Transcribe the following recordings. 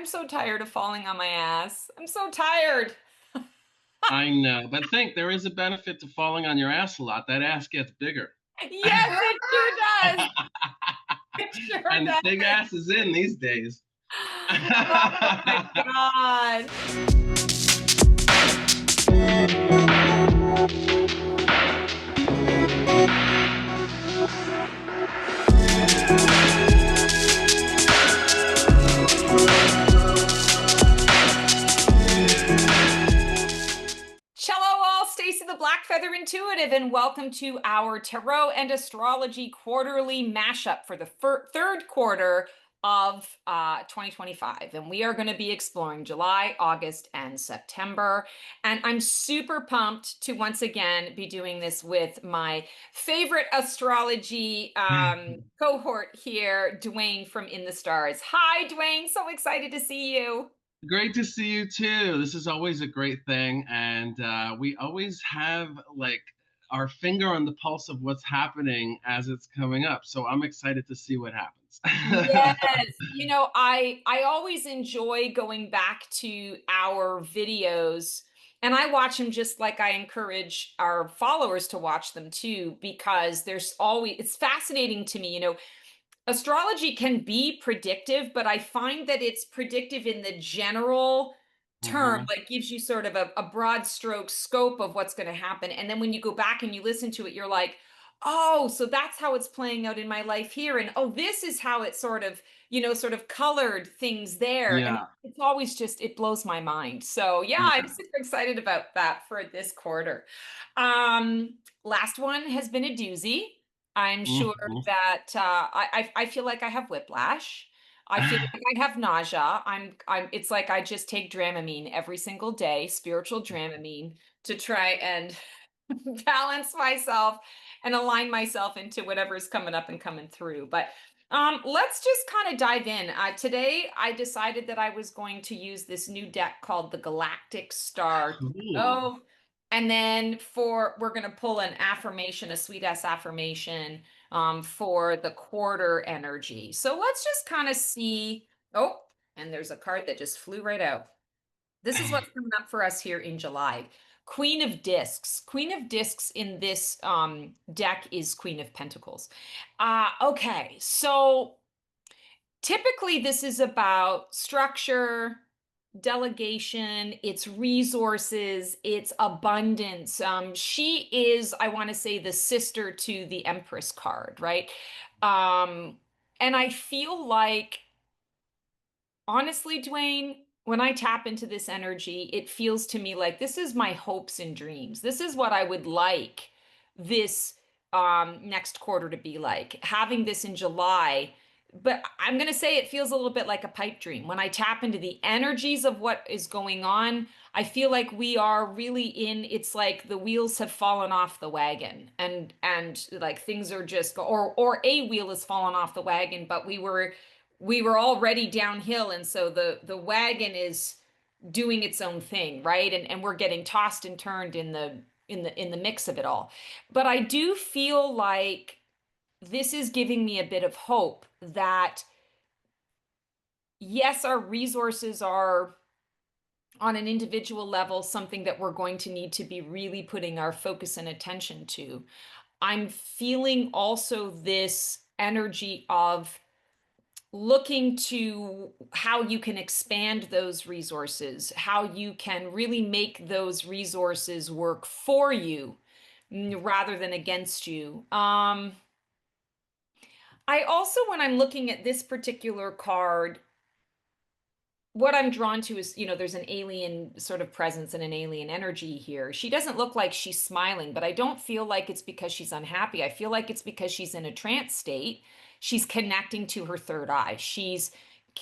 so tired of falling on my ass. I'm so tired. I know, but think there is a benefit to falling on your ass a lot. That ass gets bigger. Yes, it sure does. It sure And big does. ass is in these days. Oh my God. Cello all, Stacey the Black Feather Intuitive, and welcome to our Tarot and Astrology quarterly mashup for the third quarter of 2025. And we are going to be exploring July, August, and September. And I'm super pumped to once again be doing this with my favorite astrology cohort here, Dwayne from In the Stars. Hi, Dwayne. So excited to see you. Great to see you too. This is always a great thing, and we always have like our finger on the pulse of what's happening as it's coming up. So I'm excited to see what happens. Yes, I always enjoy going back to our videos, and I watch them just like I encourage our followers to watch them too, because there's always it's fascinating to me. Astrology can be predictive, but I find that it's predictive in the general term, Hmm. like gives you sort of a broad stroke scope of what's going to happen. And then when you go back and you listen to it, you're like, oh, so that's how it's playing out in my life here. And oh, this is how it sort of colored things there. And Yeah, it's always just, it blows my mind. So yeah, I'm yeah. super excited about that for this quarter. Last one has been a doozy. I'm sure Hmm. that I feel like I have whiplash. I feel like I have nausea. It's like I just take Dramamine every single day, spiritual Dramamine, to try and balance myself and align myself into whatever's coming up and coming through. But let's just kind of dive in. Today, I decided that I was going to use this new deck called the Galactic Star Cool. Tarot. And then we're going to pull an affirmation, a sweet ass affirmation for the quarter energy. So let's just kind of see. Oh, and there's a card that just flew right out. This is what's coming up for us here in July. Queen of Discs. Queen of Discs in this deck is Queen of Pentacles. Okay, so typically this is about structure, delegation, it's resources, it's abundance. She is, I want to say, the sister to the Empress card, right? Um, and I feel like honestly, Dwayne, when I tap into this energy, it feels to me like this is my hopes and dreams. This is what I would like this next quarter to be like. Having this in July, but I'm going to say it feels a little bit like a pipe dream. When I tap into the energies of what is going on, I feel like we are really it's like the wheels have fallen off the wagon and like things are just or a wheel has fallen off the wagon, but we were already downhill, and so the wagon is doing its own thing, right? And we're getting tossed and turned in the mix of it all. But I do feel like this is giving me a bit of hope that yes, our resources are on an individual level something that we're going to need to be really putting our focus and attention to. I'm feeling also this energy of looking to how you can expand those resources, how you can really make those resources work for you rather than against you. I also, when I'm looking at this particular card, what I'm drawn to is, there's an alien sort of presence and an alien energy here. She doesn't look like she's smiling, but I don't feel like it's because she's unhappy. I feel like it's because she's in a trance state. She's connecting to her third eye. She's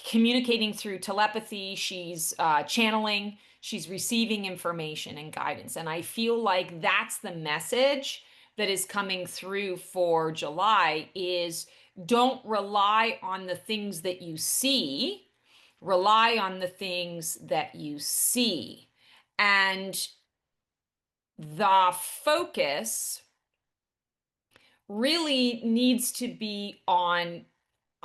communicating through telepathy. She's channeling. She's receiving information and guidance. And I feel like that's the message that is coming through for July is don't rely on the things that you see, rely on the things that you see. And the focus really needs to be on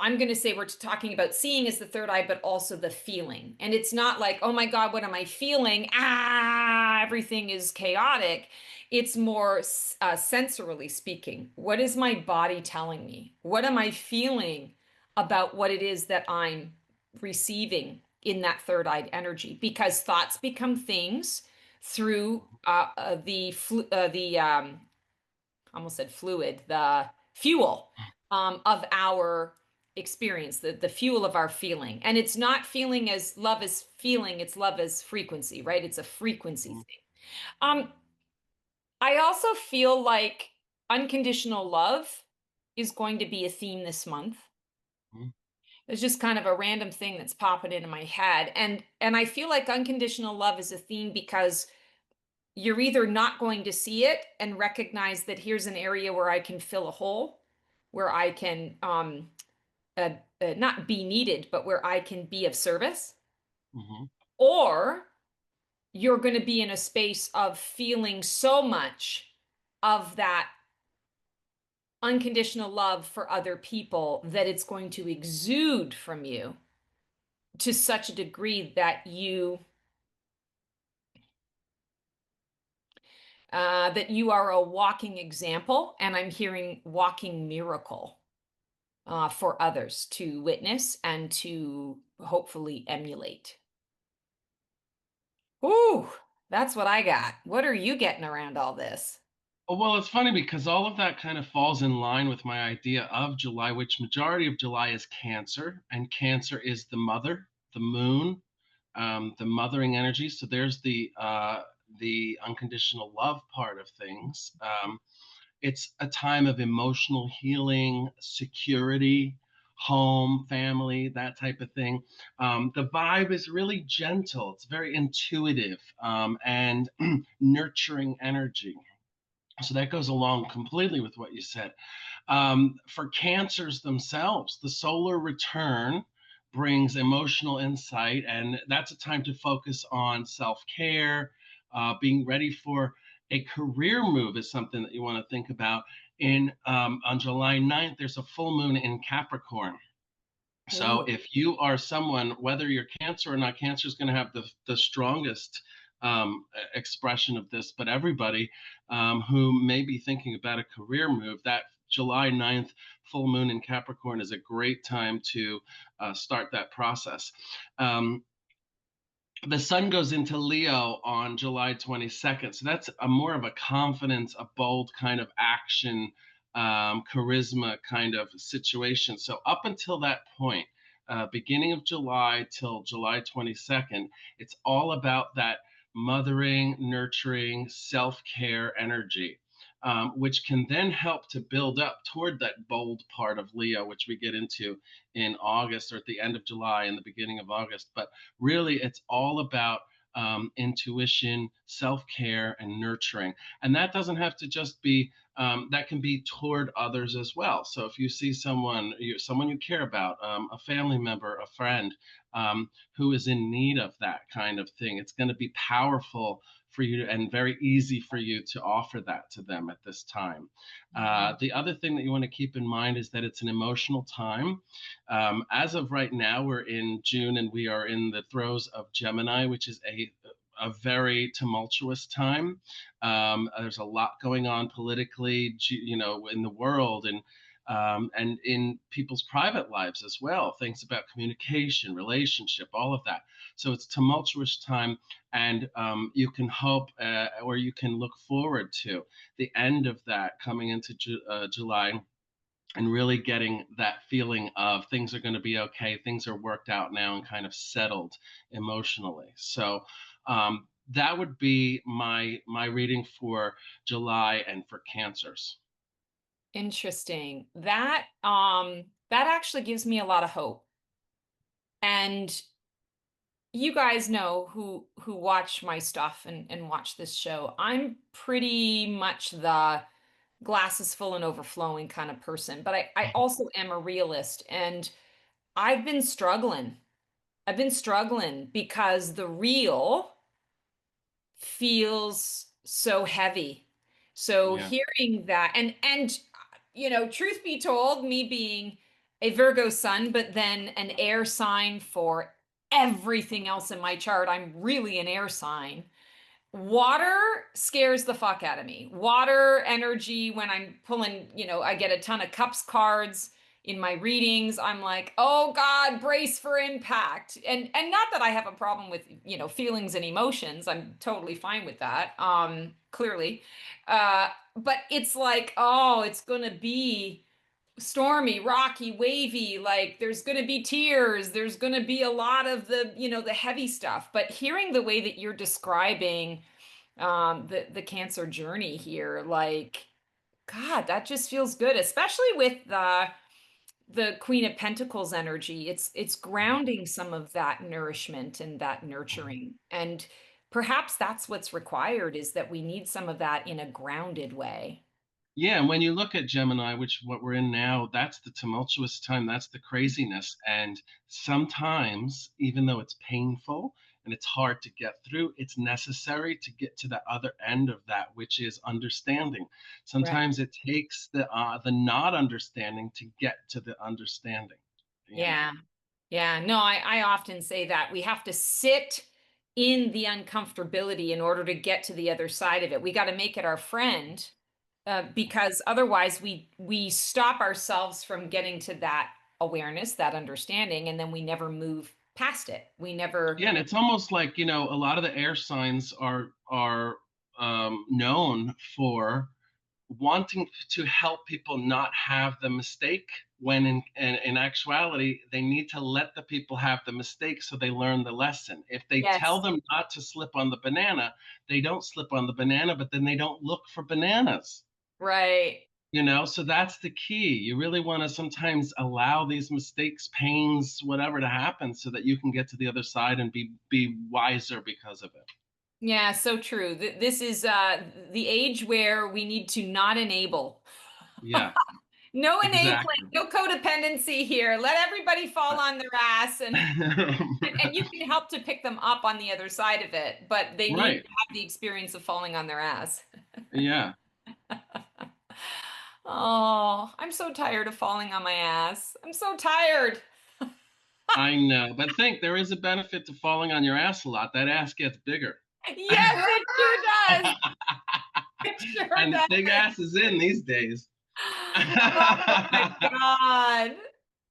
I'm going to say we're talking about seeing as the third eye, but also the feeling. And it's not like, oh my God, what am I feeling? Ah, everything is chaotic. It's more sensorily speaking. What is my body telling me? What am I feeling about what it is that I'm receiving in that third eye energy? Because thoughts become things through the almost said fluid, the fuel of our experience, the fuel of our feeling. And it's not feeling as love as feeling, it's love as frequency, right? It's a frequency Mhm. thing. Um, I also feel like unconditional love is going to be a theme this month. Mhm. It's just kind of a random thing that's popping into my head. And I feel like unconditional love is a theme because you're either not going to see it and recognize that here's an area where I can fill a hole, where I can not be needed, but where I can be of service, Mhm. or you're going to be in a space of feeling so much of that unconditional love for other people that it's going to exude from you to such a degree that you are a walking example, and I'm hearing walking miracle for others to witness and to hopefully emulate. Ooh, that's what I got. What are you getting around all this? Oh, well, it's funny because all of that kind of falls in line with my idea of July, which majority of July is Cancer, and Cancer is the mother, the moon, the mothering energy. So there's the unconditional love part of things. It's a time of emotional healing, security, home, family, that type of thing. The vibe is really gentle. It's very intuitive and nurturing energy. So that goes along completely with what you said. For cancers themselves, the solar return brings emotional insight, and that's a time to focus on self care. Being ready for a career move is something that you want to think about. In On July 9th, there's a full moon in Capricorn. So Ooh. if you are someone, whether you're Cancer or not, Cancer is going to have the strongest expression of this, but everybody who may be thinking about a career move, that July 9th full moon in Capricorn is a great time to start that process. Um, the sun goes into Leo on July 22nd. So that's a more of a confidence, a bold kind of action, charisma kind of situation. So up until that point, beginning of July till July 22nd, it's all about that mothering, nurturing, self-care energy. Which can then help to build up toward that bold part of Leo, which we get into in August or at the end of July and the beginning of August. But really, it's all about intuition, self care, and nurturing. And that doesn't have to just be, that can be toward others as well. So if you see someone you care about, a family member, a friend who is in need of that kind of thing, it's going to be powerful for you and very easy for you to offer that to them at this time. The other thing that you want to keep in mind is that it's an emotional time. As of right now, we're in June and we are in the throes of Gemini, which is a very tumultuous time. There's a lot going on politically, in the world and in people's private lives as well. Things about communication, relationship, all of that. So it's tumultuous time, and you can hope or you can look forward to the end of that coming into July and really getting that feeling of things are going to be okay, things are worked out now and kind of settled emotionally. So that would be my reading for July and for cancers. Interesting. That actually gives me a lot of hope. And you guys know who watch my stuff and watch this show. I'm pretty much the glasses full and overflowing kind of person, but I also am a realist, and I've been struggling. I've been struggling because the real feels so heavy. So Yeah. hearing that, and truth be told, me being a Virgo sun, but then an air sign for everything else in my chart. I'm really an air sign. Water scares the fuck out of me. Water energy, when I'm pulling, I get a ton of cups cards in my readings. I'm like, oh God, brace for impact. And not that I have a problem with, feelings and emotions. I'm totally fine with that. Clearly. But it's like, oh, it's gonna be stormy, rocky, wavy, like there's going to be tears, there's going to be a lot of the heavy stuff. But hearing the way that you're describing the cancer journey here, like God, that just feels good, especially with the Queen of Pentacles energy. It's grounding some of that nourishment and that nurturing. And perhaps that's what's required, is that we need some of that in a grounded way. Yeah, and when you look at Gemini, which what we're in now, that's the tumultuous time, that's the craziness. And sometimes, even though it's painful and it's hard to get through, it's necessary to get to the other end of that, which is understanding. Right. Sometimes it takes the not understanding to get to the understanding, you know. Yeah. Yeah. No, I often say that we have to sit in the uncomfortability in order to get to the other side of it. We got to make it our friend, because otherwise we stop ourselves from getting to that awareness, that understanding, and then we never move past it. We never. Yeah, and it's almost like, a lot of the air signs are known for wanting to help people not have the mistake when in actuality they need to let the people have the mistake so they learn the lesson. If they tell Yes. them not to slip on the banana, they don't slip on the banana, but then they don't look for bananas. Right. So that's the key. You really want to sometimes allow these mistakes, pains, whatever to happen so that you can get to the other side and be wiser because of it. Yeah, so true. This is the age where we need to not enable. Yeah, No enabling, exactly. no codependency here. Let everybody fall on their ass, and you can help to pick them up on the other side of it, but they need Right. to have the experience of falling on their ass. Yeah. Oh, I'm so tired of falling on my ass. I'm so tired. I know, but think there is a benefit to falling on your ass a lot. That ass gets bigger. Yes, it sure does. It sure And does. big ass is in these days. Oh my God.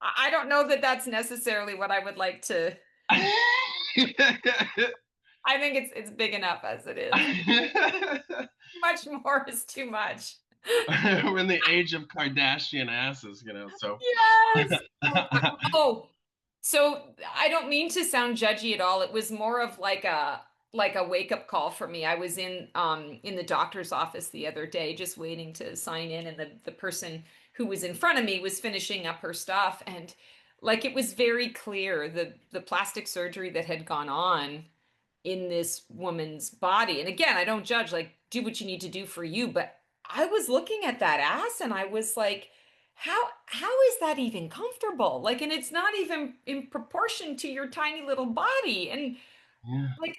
I don't know that that's necessarily what I would like to. I think it's big enough as it is. Much more is too much. We're in the age of Kardashian asses, so. Yes. Oh, so I don't mean to sound judgy at all. It was more of like a wake-up call for me. I was in the doctor's office the other day just waiting to sign in, and the person who was in front of me was finishing up her stuff, and like it was very clear the plastic surgery that had gone on in this woman's body. And again, I don't judge, like do what you need to do for you, but I was looking at that ass and I was like, how is that even comfortable? Like, and it's not even in proportion to your tiny little body. And Yeah. like,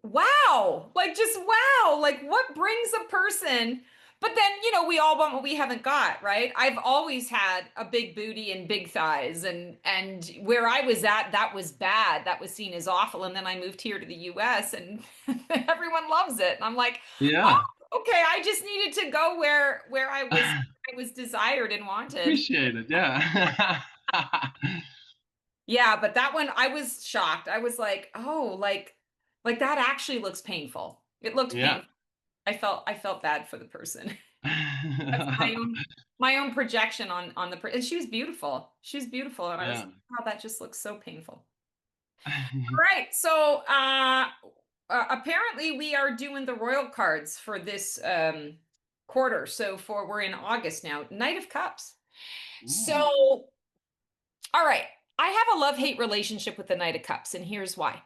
wow, like just wow, like what brings a person. But then, we all want what we haven't got, right? I've always had a big booty and big thighs, and where I was at, that was bad. That was seen as awful. And then I moved here to the US and everyone loves it. And I'm like, Yeah. oh, okay, I just needed to go where I was desired and wanted. Appreciate it. Yeah. Yeah, but that one I was shocked. I was like, oh, like that actually looks painful. It looked Yeah. painful. I felt bad for the person. That's my own projection on and she was beautiful. She was beautiful, and I was Yeah. like, wow, that just looks so painful. All right, so apparently we are doing the royal cards for this quarter. So we're in August now. Knight of Cups. Ooh. So all right, I have a love-hate relationship with the Knight of Cups, and here's why.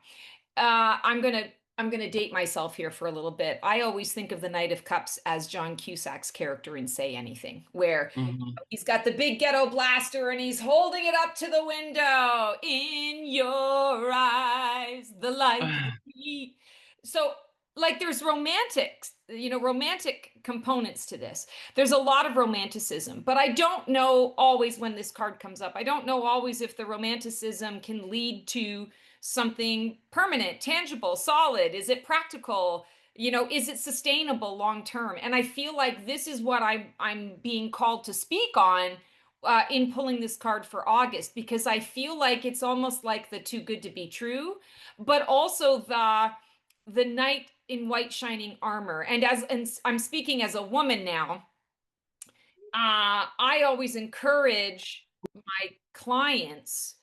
I'm gonna date myself here for a little bit. I always think of the Knight of Cups as John Cusack's character in Say Anything, where Mhm. he's got the big ghetto blaster and he's holding it up to the window. In your eyes, the light. So like there's romantic components to this. There's a lot of romanticism, but I don't know always when this card comes up. I don't know always if the romanticism can lead to something permanent, tangible, solid. Is it practical? Is it sustainable long term? And I feel like this is what I'm being called to speak on in pulling this card for August, because I feel like it's almost like the too good to be true, but also the knight in white shining armor. And I'm speaking as a woman now, I always encourage my clients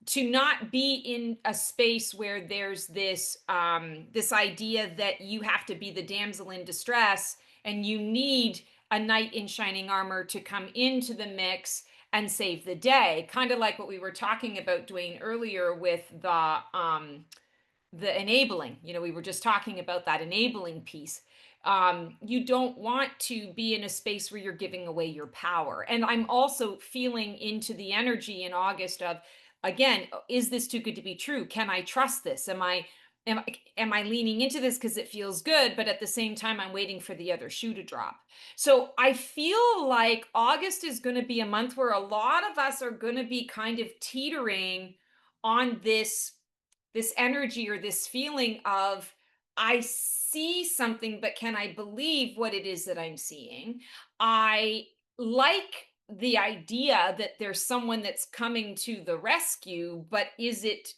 to not be in a space where there's this idea that you have to be the damsel in distress and you need a knight in shining armor to come into the mix and save the day. Kind of like what we were talking about, Dwayne, earlier with the enabling. We were just talking about that enabling piece. You don't want to be in a space where you're giving away your power. And I'm also feeling into the energy in August of, again, is this too good to be true? Can I trust this? Am I leaning into this because it feels good, but at the same time I'm waiting for the other shoe to drop? So I feel like August is going to be a month where a lot of us are going to be kind of teetering on this energy or this feeling of, I see something, but can I believe what it is that I'm seeing? I like the idea that there's someone that's coming to the rescue, but is it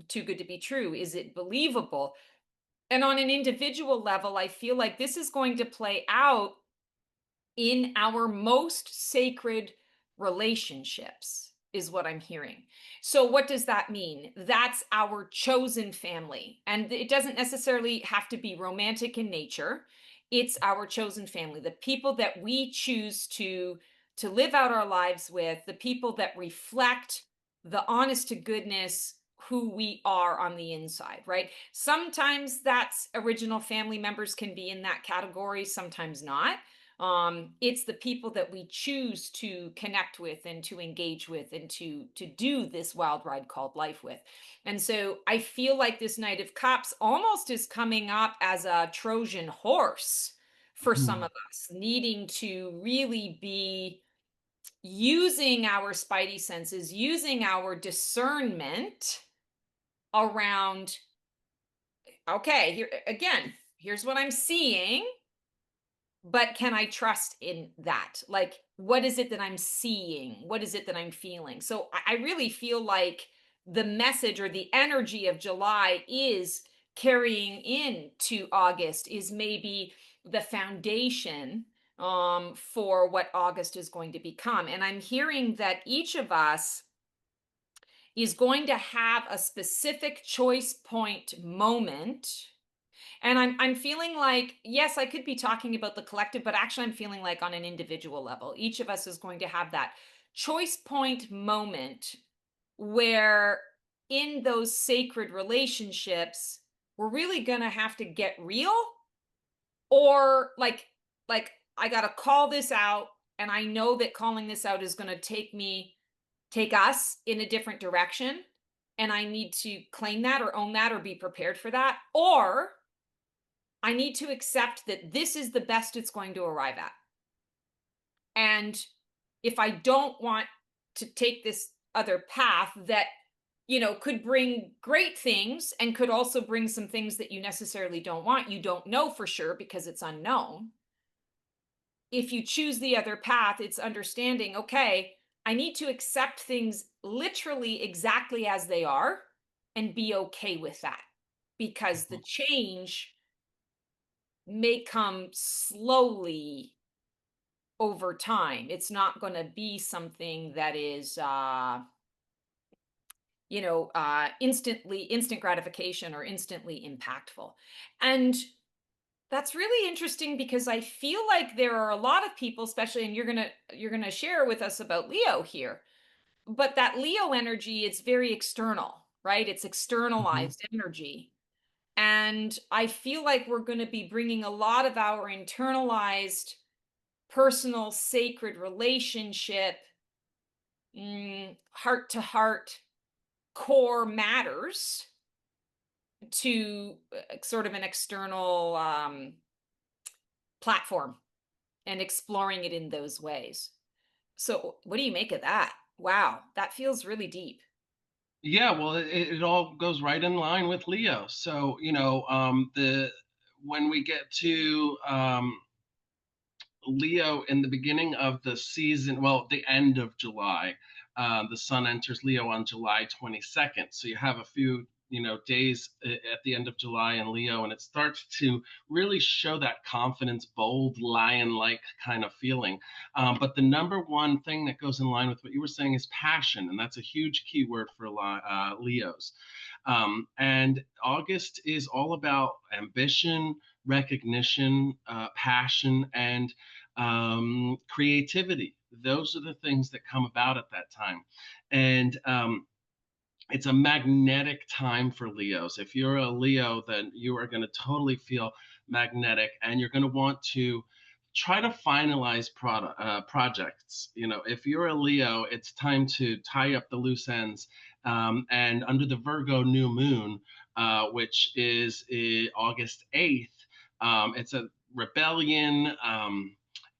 too good to be true? Is it believable? And on an individual level, I feel like this is going to play out in our most sacred relationships, is what I'm hearing. So, what does that mean? That's our chosen family. And it doesn't necessarily have to be romantic in nature. It's our chosen family, the people that we choose to live out our lives with, the people that reflect the honest to goodness who we are on the inside, right? Sometimes that's original family members can be in that category, sometimes not. It's the people that we choose to connect with and to engage with and to do this wild ride called life with. And so I feel like this Knight of Cups almost is coming up as a Trojan horse for some of us, needing to really be using our spidey senses, using our discernment around, okay, here again, here's what I'm seeing, but can I trust in that? Like, what is it that I'm seeing? What is it that I'm feeling? So I really feel like the message or the energy of July is carrying into August, is maybe the foundation for what August is going to become. And I'm hearing that each of us is going to have a specific choice point moment. And I'm feeling like, yes, I could be talking about the collective, but actually I'm feeling like on an individual level, each of us is going to have that choice point moment where in those sacred relationships, we're really going to have to get real, or like I got to call this out, and I know that calling this out is going to take us in a different direction, and I need to claim that or own that or be prepared for that, or I need to accept that this is the best it's going to arrive at. And if I don't want to take this other path that, could bring great things and could also bring some things that you necessarily don't want, you don't know for sure because it's unknown. If you choose the other path, it's understanding, okay, I need to accept things literally exactly as they are and be okay with that, because the change may come slowly over time. It's not going to be something that is instant gratification or instantly impactful. And that's really interesting because I feel like there are a lot of people, especially, and you're going to share with us about Leo here, but that Leo energy, it's very external, right? It's Mhm. externalized energy. And I feel like we're going to be bringing a lot of our internalized personal sacred relationship, heart to heart core matters to sort of an external platform and exploring it in those ways. So, what do you make of that? Wow, that feels really deep. Yeah, well, it all goes right in line with Leo. So, the when we get to Leo in the beginning of the season, well, the end of July. The sun enters Leo on July 22nd. So you have a few, days at the end of July in Leo, and it starts to really show that confidence, bold, lion-like kind of feeling. But the number one thing that goes in line with what you were saying is passion, and that's a huge keyword for Leos. And August is all about ambition, recognition, passion, and creativity. Those are the things that come about at that time. And it's a magnetic time for Leos. If you're a Leo, then you are going to totally feel magnetic, and you're going to want to try to finalize projects. If you're a Leo, it's time to tie up the loose ends. And under the Virgo new moon, which is August 8th, it's a rebellion,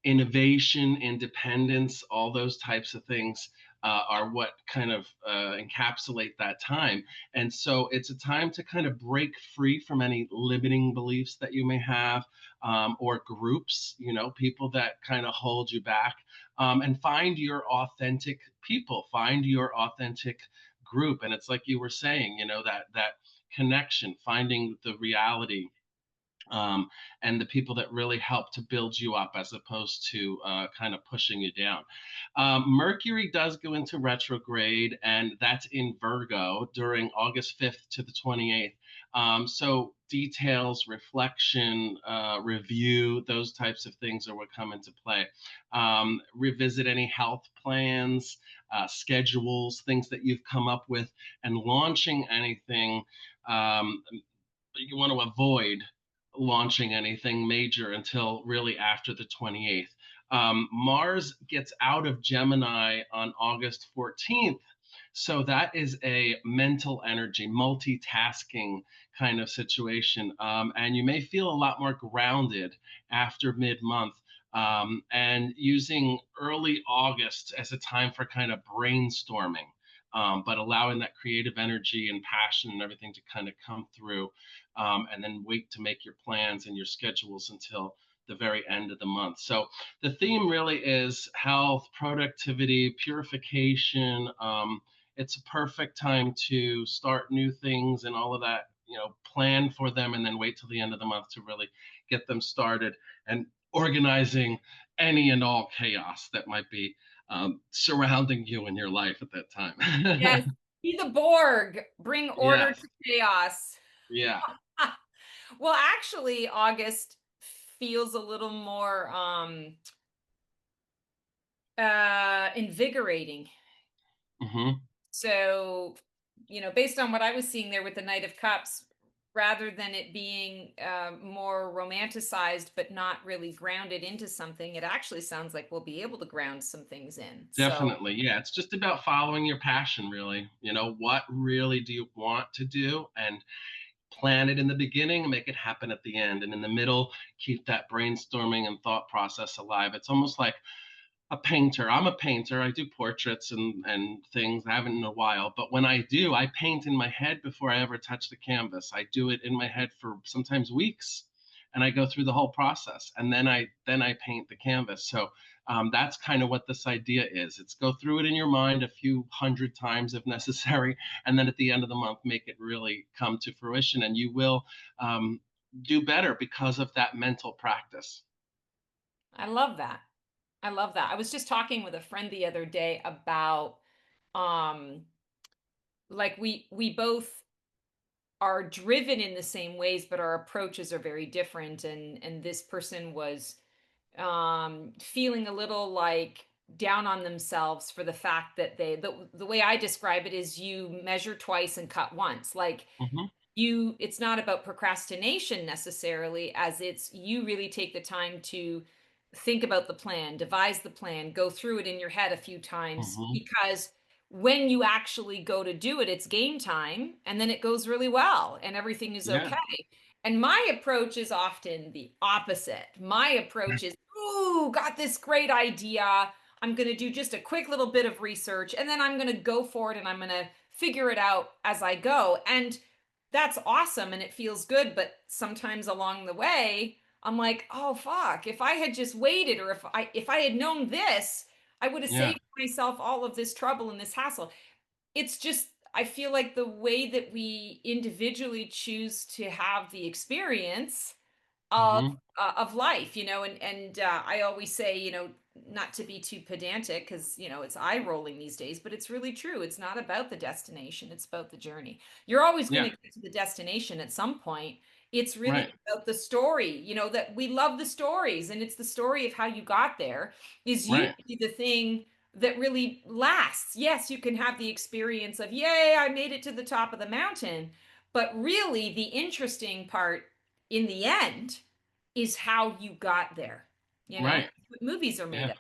innovation, independence, all those types of things are what kind of encapsulate that time. And so it's a time to kind of break free from any limiting beliefs that you may have, or groups, people that kind of hold you back, and find your authentic people, find your authentic group. And it's like you were saying, that connection, finding the reality, um, and the people that really help to build you up as opposed to kind of pushing you down. Mercury does go into retrograde, and that's in Virgo during August 5th to the 28th. So details, reflection, review, those types of things are what come into play. Revisit any health plans, schedules, things that you've come up with, and launching anything. You want to avoid launching anything major until really after the 28th. Mars gets out of Gemini on August 14th. So that is a mental energy, multitasking kind of situation. And you may feel a lot more grounded after mid month. And using early August as a time for kind of brainstorming, but allowing that creative energy and passion and everything to kind of come through, and then wait to make your plans and your schedules until the very end of the month. So the theme really is health, productivity, purification. It's a perfect time to start new things and all of that, plan for them, and then wait till the end of the month to really get them started and organizing any and all chaos that might be surrounding you in your life at that time. Yes, be the Borg, bring order Yes. to chaos. Yeah. Well, actually, August feels a little more invigorating. Hmm. So, based on what I was seeing there with the Knight of Cups, rather than it being more romanticized but not really grounded into something, it actually sounds like we'll be able to ground some things in. So, Definitely. Yeah. It's just about following your passion, really. What really do you want to do? And plan it in the beginning and make it happen at the end. And in the middle, keep that brainstorming and thought process alive. It's almost like a painter. I'm a painter. I do portraits and things. I haven't in a while, but when I do, I paint in my head before I ever touch the canvas. I do it in my head for sometimes weeks, and I go through the whole process, and then I paint the canvas. So that's kind of what this idea is. It's go through it in your mind a few hundred times if necessary, and then at the end of the month, make it really come to fruition, and you will do better because of that mental practice. I love that. I love that. I was just talking with a friend the other day about um like we both are driven in the same ways, but our approaches are very different. And this person was feeling a little like down on themselves for the fact that the way I describe it is you measure twice and cut once. Like Hmm. it's not about procrastination necessarily, as it's you really take the time to think about the plan, devise the plan, go through it in your head a few times, Hmm. because when you actually go to do it, it's game time, and then it goes really well and everything is Yeah. okay. And my approach is often the opposite. My approach is, ooh, got this great idea. I'm going to do just a quick little bit of research and then I'm going to go for it and I'm going to figure it out as I go. And that's awesome and it feels good. But sometimes along the way, I'm like, oh, fuck, if I had just waited or if I had known this, I would have Yeah. saved myself all of this trouble and this hassle. It's just, I feel like the way that we individually choose to have the experience Hmm. of life, and I always say, not to be too pedantic because it's eye rolling these days, but it's really true. It's not about the destination, it's about the journey. You're always going Yeah. to get to the destination at some point. It's really Right. about the story, that we love the stories, and it's the story of how you got there is Right. usually the thing that really lasts. Yes, you can have the experience of, yay, I made it to the top of the mountain, but really the interesting part in the end is how you got there. Right. That's what movies are made Yeah. of.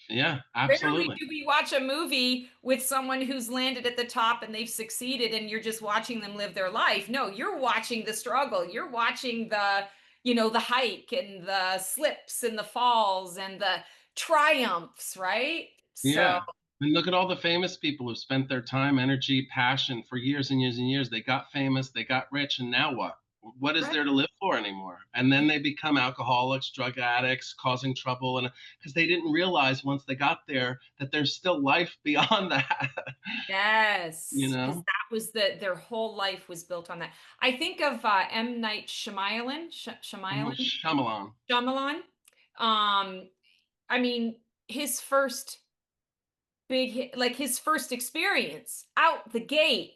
Yeah. Rarely Absolutely. do we watch a movie with someone who's landed at the top and they've succeeded and you're just watching them live their life. No, you're watching the struggle. You're watching the hike and the slips and the falls and the triumphs, right? So, Yeah. And look at all the famous people who spent their time, energy, passion for years and years and years. They got famous, they got rich, and now what? What is right. there to live for anymore? And then they become alcoholics, drug addicts, causing trouble, and because they didn't realize once they got there that there's still life beyond that. you Yes, because know? that was their whole life was built on that. I think of M. Night Shyamalan, Shyamalan, Shyamalan. Shyamalan. I mean, his first big hit, like his first experience out the gate,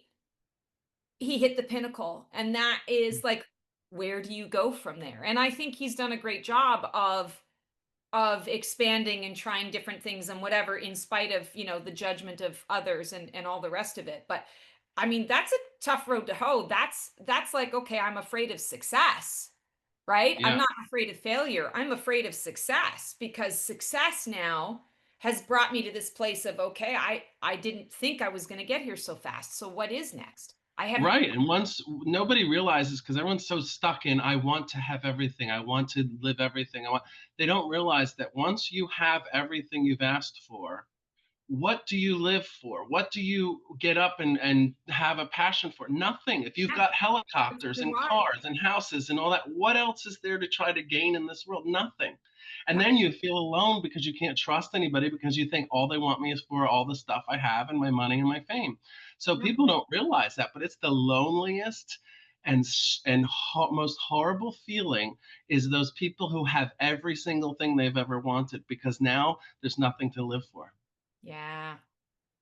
he hit the pinnacle, and that is like, where do you go from there? And I think he's done a great job of expanding and trying different things and whatever in spite of the judgment of others and all the rest of it. But I mean, that's a tough road to hoe. That's like, okay, I'm afraid of success, right? I'm Yeah. not afraid of failure, I'm afraid of success, because success now has brought me to this place of, okay, I didn't think I was going to get here so fast, so what is next? I haven't. Right. And once nobody realizes because everyone's so stuck in, I want to have everything, I want to live everything, they don't realize that once you have everything you've asked for, what do you live for? What do you get up and have a passion for? Nothing. If you've got helicopters and Right. cars and houses and all that, what else is there to try to gain in this world? Nothing. And then you feel alone because you can't trust anybody because you think all they want me is for all the stuff I have and my money and my fame. So Yeah. people don't realize that, but it's the loneliest and most horrible feeling is those people who have every single thing they've ever wanted because now there's nothing to live for. Yeah.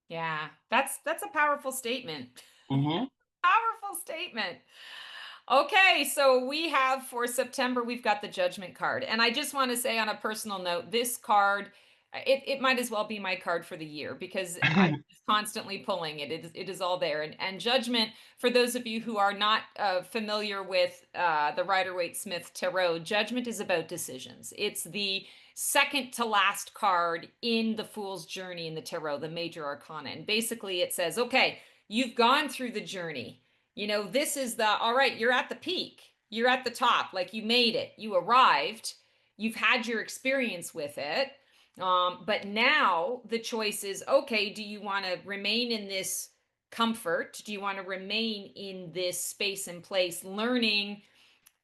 Yeah, that's a powerful statement. Hmm. Powerful statement. Okay, so we have for September, we've got the Judgment card. And I just want to say on a personal note, this card, it might as well be my card for the year because I'm just constantly pulling it. It is all there. And Judgment, for those of you who are not familiar with the Rider-Waite-Smith Tarot, Judgment is about decisions. It's the second to last card in the Fool's Journey in the Tarot, the major arcana. And basically it says, okay, you've gone through the journey. This is all right, you're at the peak. You're at the top. Like you made it. You arrived. You've had your experience with it. But now the choice is, okay, do you want to remain in this comfort? Do you want to remain in this space and place, learning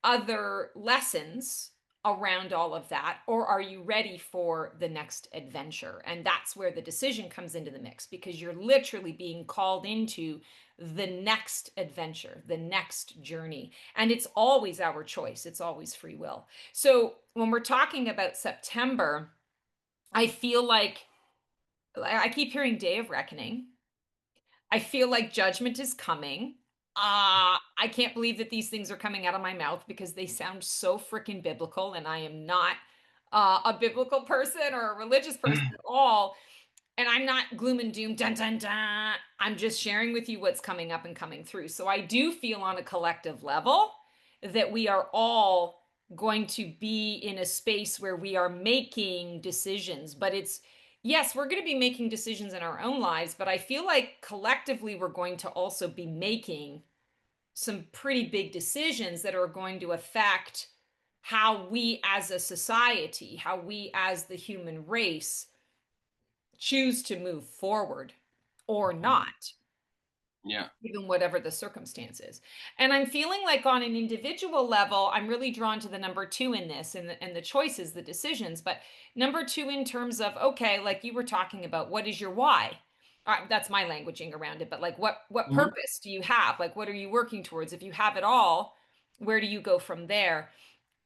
other lessons around all of that, or are you ready for the next adventure? And that's where the decision comes into the mix, because you're literally being called into the next adventure, the next journey, and it's always our choice. It's always free will. So when we're talking about September, I feel like I keep hearing Day of Reckoning. I feel like judgment is coming. I can't believe that these things are coming out of my mouth because they sound so freaking biblical, and I am not a biblical person or a religious person at all. And I'm not gloom and doom, dun dun dun. I'm just sharing with you what's coming up and coming through. So I do feel on a collective level that we are all going to be in a space where we are making decisions, but it's yes, we're going to be making decisions in our own lives, but I feel like collectively we're going to also be making some pretty big decisions that are going to affect how we as a society, how we as the human race choose to move forward or Mhm. not, Yeah. even whatever the circumstances. And I'm feeling like on an individual level, I'm really drawn to the number two in this and the choices, the decisions. But number two, in terms of, okay, like you were talking about, what is your why? That's my languaging around it. But like, what Mhm. purpose do you have? Like, what are you working towards? If you have it all, where do you go from there?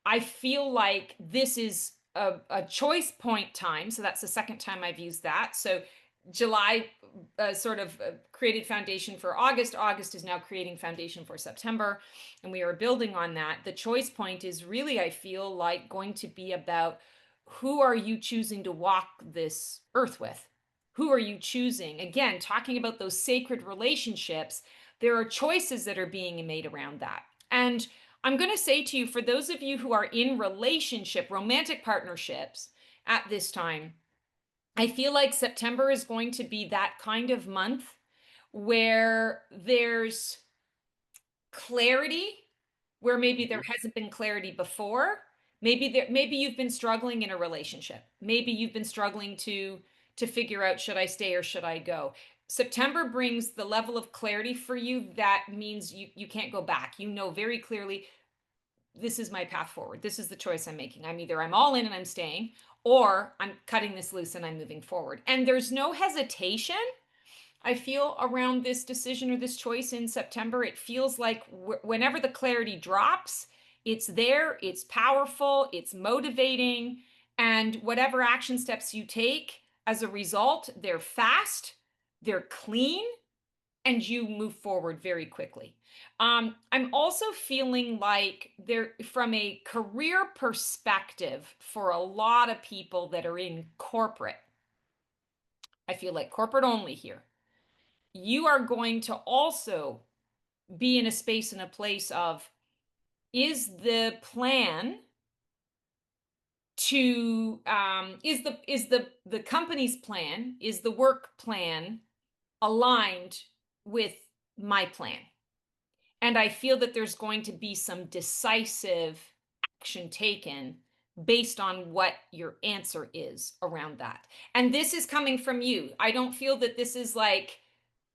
I feel like this is a choice point time. So that's the second time I've used that. So July sort of created foundation for August. August is now creating foundation for September. And we are building on that. The choice point is really, I feel like, going to be about who are you choosing to walk this earth with? Who are you choosing? Again, talking about those sacred relationships, there are choices that are being made around that. And I'm going to say to you, for those of you who are in relationship, romantic partnerships at this time, I feel like September is going to be that kind of month where there's clarity, where maybe there Mhm. hasn't been clarity before. Maybe you've been struggling in a relationship. Maybe you've been struggling to figure out, should I stay or should I go? September brings the level of clarity for you that means you can't go back. You know very clearly, this is my path forward. This is the choice I'm making. I'm all in and I'm staying, or I'm cutting this loose and I'm moving forward. And there's no hesitation, I feel, around this decision or this choice in September. It feels like whenever the clarity drops, it's there, it's powerful, it's motivating, and whatever action steps you take as a result, they're fast, they're clean, and you move forward very quickly. I'm also feeling like there, from a career perspective, for a lot of people that are in corporate, I feel like corporate only here, you are going to also be in a space and a place of, is the plan to is the company's plan, is the work plan aligned with my plan? And I feel that there's going to be some decisive action taken based on what your answer is around that. And this is coming from you. I don't feel that this is like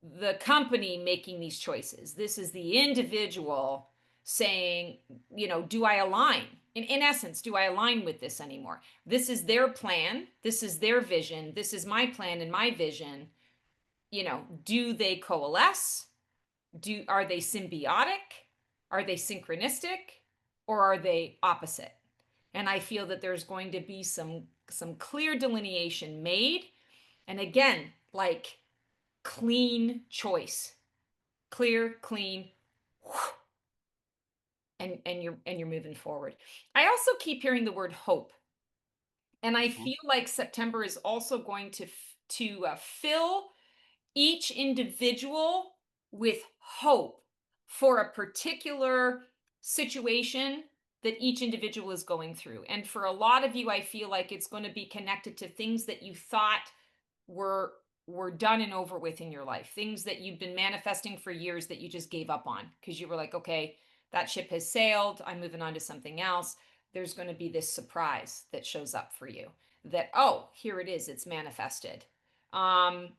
the company making these choices. This is the individual saying, do I align? In essence, do I align with this anymore? This is their plan. This is their vision. This is my plan and my vision. Do they coalesce? Are they symbiotic? Are they synchronistic? Or are they opposite? And I feel that there's going to be some clear delineation made. And again, like clean choice. Clear, clean, and you're moving forward. I also keep hearing the word hope. And I Mhm. feel like September is also going to fill each individual with hope for a particular situation that each individual is going through. And for a lot of you, I feel like it's going to be connected to things that you thought were were done and over with in your life, things that you've been manifesting for years that you just gave up on because you were like, okay, that ship has sailed, I'm moving on to something else. There's going to be this surprise that shows up for you, that, oh, here it is, it's manifested. um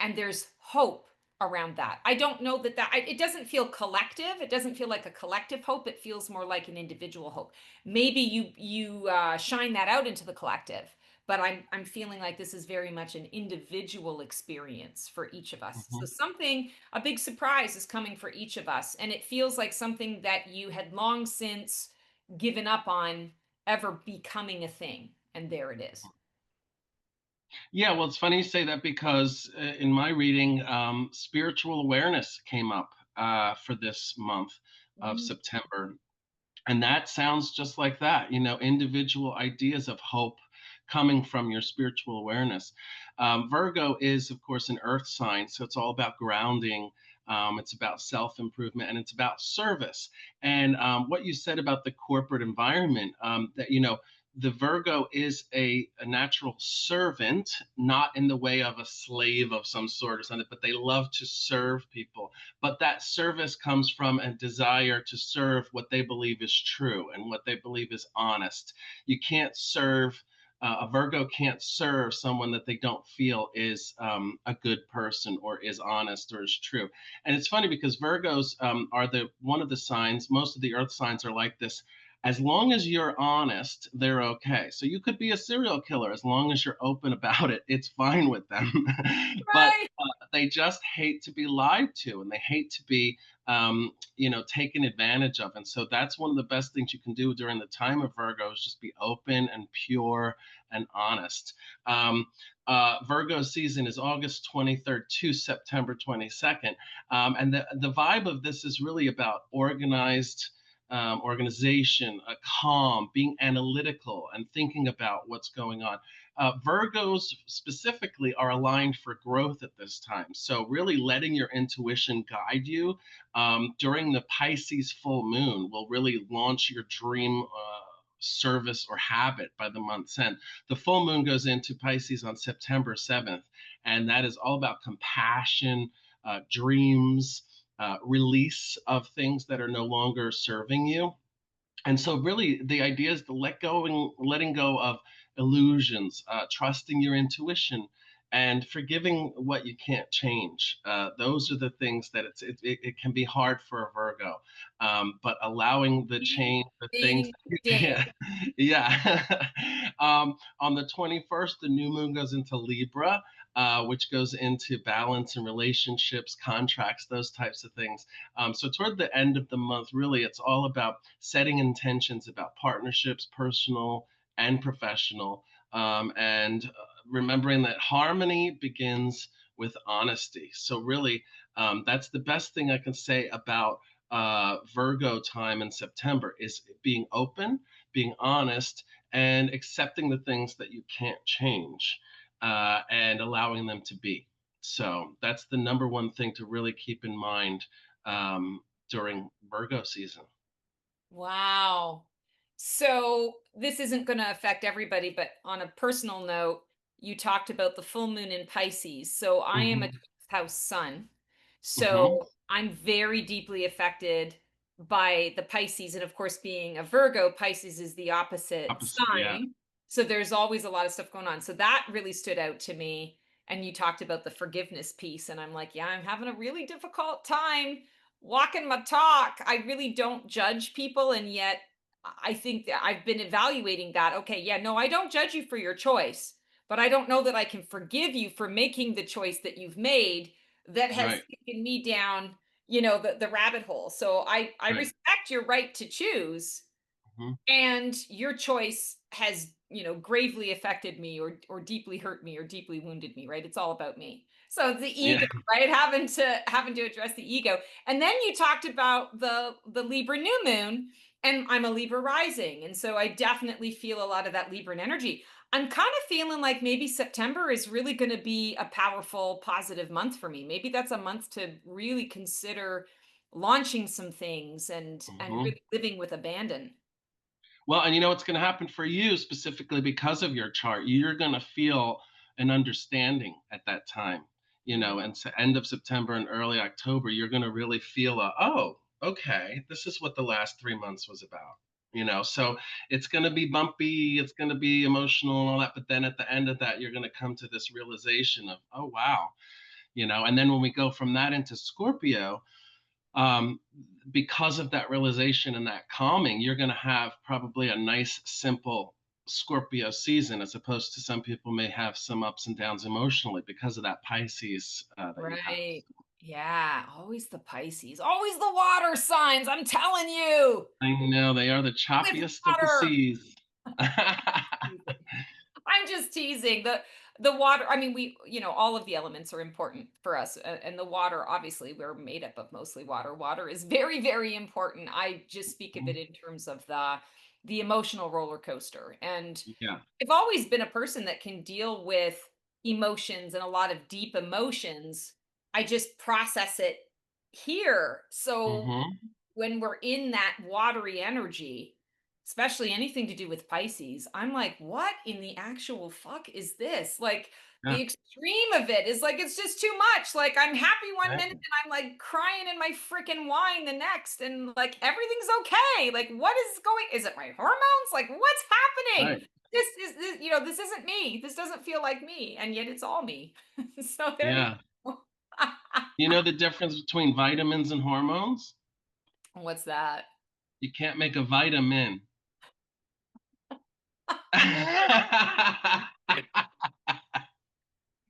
and there's hope around that. I don't know that it doesn't feel collective. It doesn't feel like a collective hope. It feels more like an individual hope. Maybe you shine that out into the collective, but I'm feeling like this is very much an individual experience for each of us. So Mhm. a big surprise is coming for each of us, and it feels like something that you had long since given up on ever becoming a thing, and there it is. Yeah, well, it's funny you say that because in my reading, spiritual awareness came up for this month of Mm. September. And that sounds just like that, individual ideas of hope coming from your spiritual awareness. Virgo is, of course, an earth sign. So it's all about grounding. It's about self improvement and it's about service. And what you said about the corporate environment, that, the Virgo is a natural servant, not in the way of a slave of some sort or something, but they love to serve people. But that service comes from a desire to serve what they believe is true and what they believe is honest. You can't serve, a Virgo can't serve someone that they don't feel is a good person or is honest or is true. And it's funny because Virgos are the one of the signs. Most of the Earth signs are like this. As long as you're honest, they're okay. So you could be a serial killer as long as you're open about it. It's fine with them. But Right. they just hate to be lied to, and they hate to be, taken advantage of. And so that's one of the best things you can do during the time of Virgo is just be open and pure and honest. Virgo season is August 23rd to September 22nd. And the vibe of this is really about organized organization, a calm, being analytical, and thinking about what's going on. Virgos specifically are aligned for growth at this time. So, really letting your intuition guide you during the Pisces full moon will really launch your dream. Service or habit by the month's end. The full moon goes into Pisces on September 7th, and that is all about compassion, dreams, release of things that are no longer serving you. And so, really, the idea is to letting go of illusions, trusting your intuition, and forgiving what you can't change. Those are the things that it can be hard for a Virgo, but allowing the Ding, change, the things ding, that you ding. can, yeah. On the 21st, the new moon goes into Libra, which goes into balance and relationships, contracts, those types of things. So toward the end of the month, really, it's all about setting intentions about partnerships, personal and professional, and remembering that harmony begins with honesty. So really, that's the best thing I can say about Virgo time in September is being open, being honest, and accepting the things that you can't change, and allowing them to be. So that's the number one thing to really keep in mind during Virgo season. Wow. So this isn't going to affect everybody, but on a personal note, you talked about the full moon in Pisces. So I am a Hmm. 12th house sun. Hmm. So I'm very deeply affected by the Pisces. And of course, being a Virgo, Pisces is the opposite Opposite, yeah. sign. So there's always a lot of stuff going on. So that really stood out to me. And you talked about the forgiveness piece. And I'm like, yeah, I'm having a really difficult time walking my talk. I really don't judge people, and yet I think that I've been evaluating that. Okay, yeah, no, I don't judge you for your choice, but I don't know that I can forgive you for making the choice that you've made that has Right, taken me down, the rabbit hole. So I right. respect your right to choose, Hmm. and your choice has gravely affected me or deeply hurt me or deeply wounded me, right? It's all about me. So it's the Yeah. ego, right? Having to address the ego. And then you talked about the Libra new moon, and I'm a Libra rising, and so I definitely feel a lot of that Libran energy. I'm kind of feeling like maybe September is really going to be a powerful positive month for me. Maybe that's a month to really consider launching some things and Hmm. really living with abandon. Well, and you know what's going to happen for you specifically because of your chart? You're going to feel an understanding at that time, and so end of September and early October, you're going to really feel oh, okay, this is what the last 3 months was about. So it's going to be bumpy, it's going to be emotional and all that. But then at the end of that, you're going to come to this realization of, oh, wow, and then when we go from that into Scorpio, um, because of that realization and that calming, you're going to have probably a nice, simple Scorpio season, as opposed to some people may have some ups and downs emotionally because of that Pisces that you have. Right. Yeah, always the Pisces, always the water signs. I'm telling you, I know they are the with choppiest of the water. seas. I'm just teasing. The water, I mean, all of the elements are important for us. And the water, obviously, we're made up of mostly water. Water is very, very important. I just speak of it in terms of the emotional roller coaster. And Yeah. I've always been a person that can deal with emotions and a lot of deep emotions. I just process it here. So Hmm. when we're in that watery energy, especially anything to do with Pisces. I'm like, what in the actual fuck is this? Like Yeah. the extreme of it is like it's just too much. Like I'm happy one minute Right. and I'm like crying in my freaking wine the next, and like everything's okay. Like what is going? Is it my hormones? Like what's happening? Right. This, this isn't me. This doesn't feel like me, and yet it's all me. So there you Yeah. go. You know the difference between vitamins and hormones? What's that? You can't make a vitamin.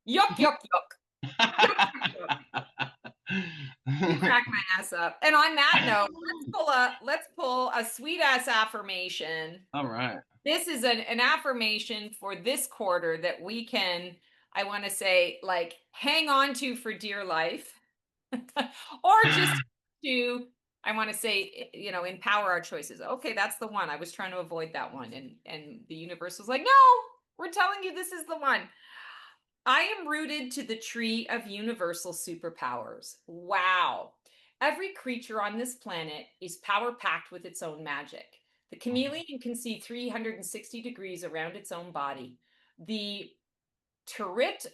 Yuck, yuck, yuck. Yuck, yuck, yuck. You crack my ass up. And on that note, let's pull a sweet ass affirmation. All right. This is an affirmation for this quarter that we can, I want to say, like hang on to for dear life, or just to, I want to say, empower our choices. Okay, that's the one. I was trying to avoid that one, and the universe was like, no, we're telling you this is the one. I am rooted to the tree of universal superpowers. Wow. Every creature on this planet is power packed with its own magic. The chameleon can see 360 degrees around its own body. The turret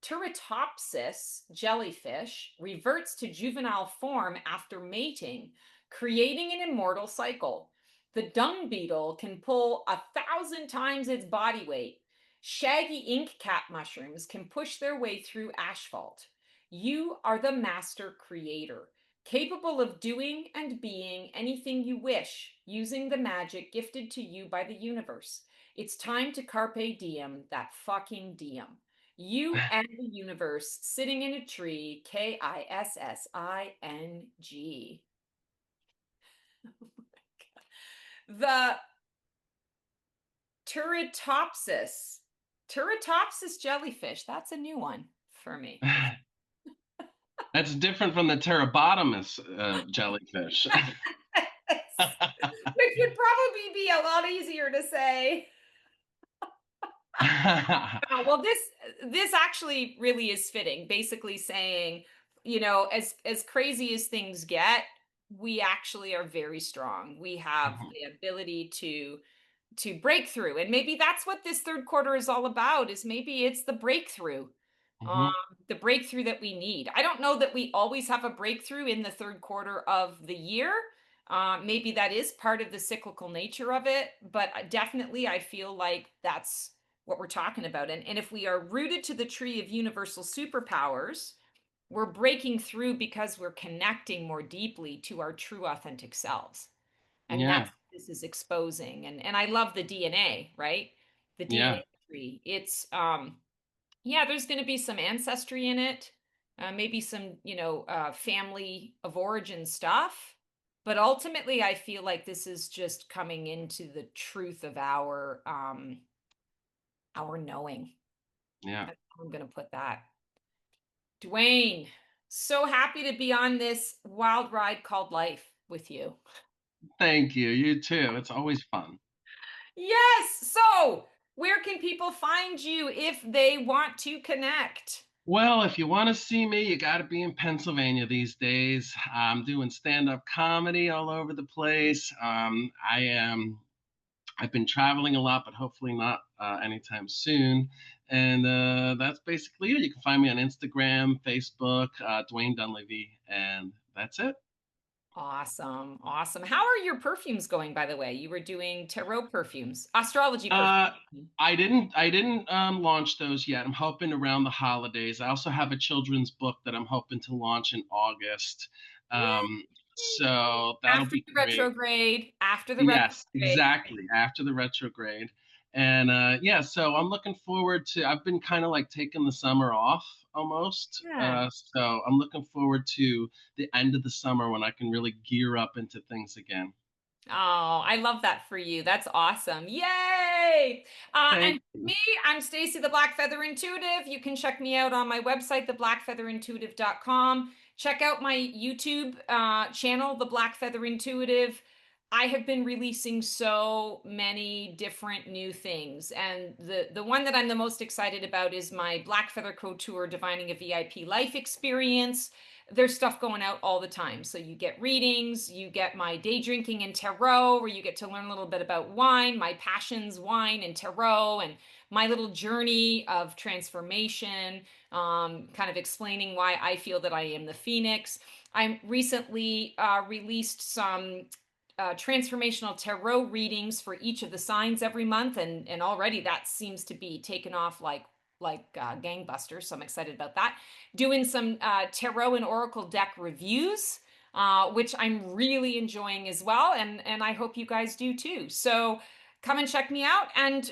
Turritopsis jellyfish reverts to juvenile form after mating, creating an immortal cycle. The dung beetle can pull 1,000 times its body weight. Shaggy ink cap mushrooms can push their way through asphalt. You are the master creator, capable of doing and being anything you wish, using the magic gifted to you by the universe. It's time to carpe diem that fucking diem. You and the universe sitting in a tree, Kissing. The Turritopsis, Turritopsis jellyfish. That's a new one for me. That's different from the pterobotomus jellyfish. Which would probably be a lot easier to say. Well, this actually really is fitting. Basically saying, as crazy as things get, we actually are very strong. We have Mhm, the ability to break through, and maybe that's what this third quarter is all about. Is maybe it's the breakthrough, um, mhm. the breakthrough that we need. I don't know that we always have a breakthrough in the third quarter of the year. Maybe that is part of the cyclical nature of it, but definitely I feel like that's what we're talking about. And if we are rooted to the tree of universal superpowers, we're breaking through because we're connecting more deeply to our true authentic selves. And Yeah, that's what this is exposing. And I love the DNA, right? The yeah, DNA tree. It's yeah, there's going to be some ancestry in it, maybe some, family of origin stuff. But ultimately, I feel like this is just coming into the truth of our knowing. yeah. That's how I'm going to put that. Dwayne, so happy to be on this wild ride called life with you. Thank you. You too. It's always fun. Yes. So, where can people find you if they want to connect? Well, if you want to see me, you got to be in Pennsylvania these days. I'm doing stand-up comedy all over the place. I've been traveling a lot, but hopefully not anytime soon. And that's basically it. You can find me on Instagram, Facebook, Dwayne Dunlevy, and that's it. Awesome. Awesome. How are your perfumes going, by the way? You were doing tarot perfumes, astrology perfumes. Uh, I didn't launch those yet. I'm hoping around the holidays. I also have a children's book that I'm hoping to launch in August. Um, so that'll After be the great. retrograde, after the Yes, retrograde. exactly. After the retrograde. And yeah, so I'm looking forward to, I've been kind of like taking the summer off almost. Yeah. So I'm looking forward to the end of the summer when I can really gear up into things again. Oh, I love that for you. That's awesome. Yay! And Thank you. me, I'm Stacey the Black Feather Intuitive. You can check me out on my website, theblackfeatherintuitive.com. Check out my YouTube channel, The Black Feather Intuitive. I have been releasing so many different new things. And the one that I'm the most excited about is my Black Feather Couture Divining a VIP Life experience. there's stuff going out all the time. So you get readings, you get my day drinking and tarot, where you get to learn a little bit about wine, my passions, wine and tarot, and my little journey of transformation, kind of explaining why I feel that I am the phoenix. I recently released some transformational tarot readings for each of the signs every month, and already that seems to be taken off like gangbusters. So I'm excited about that. Doing some tarot and oracle deck reviews, which I'm really enjoying as well, and I hope you guys do too. So come and check me out, and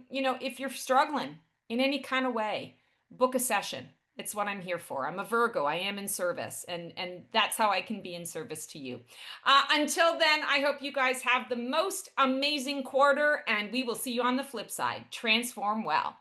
if you're struggling in any kind of way, book a session. It's what I'm here for. I'm a Virgo. I am in service, and that's how I can be in service to you. Until then, I hope you guys have the most amazing quarter, and we will see you on the flip side. Transform well.